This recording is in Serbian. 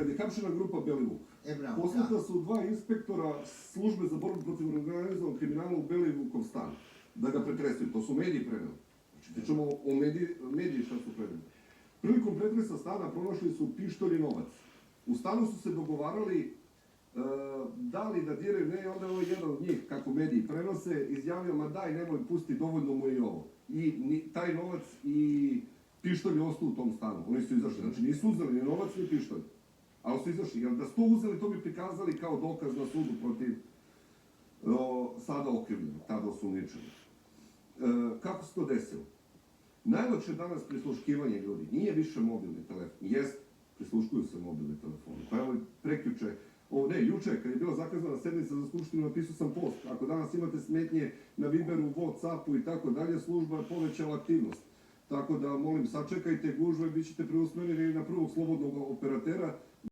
kad je hapšena grupa Belivuk, posluta su dva inspektora službe za borbu protiv organizovanog kriminala u Belivukov stan, da ga pretresuju. To su mediji preneli. Znači, pričamo o mediji šta su preneli. Prilikom pretresa stana pronašli su pištolj i novac. U stanu su se dogovarali da li da diraju, ne, onda je jedan od njih, kako mediji prenose, izjavio, ma daj, nemoj, pusti, dovoljno mu je i ovo. I taj novac i pištolj je ostao u tom stanu. Oni su izašli, znači nisu uzeli ni novac ni pištolj. Ali su izašli, jer da su to uzeli, to bi prikazali kao dokaz na sudu protiv sada okrivljenog, tada osumnjičenog. Kako se to desilo? Najlakše danas prisluškivanje ljudi, nije više mobilni telefon, jest, prisluškuju se mobilni telefoni. Pa evo prekjuče, juče, kad je bila zakazana sednica za skupštinu, napisao sam post. Ako danas imate smetnje na Viberu, Whatsappu i tako dalje, služba je povećala aktivnost. Tako da, molim, sačekajte gužve, bit ćete preusmereni na prvog slobodnog operatera.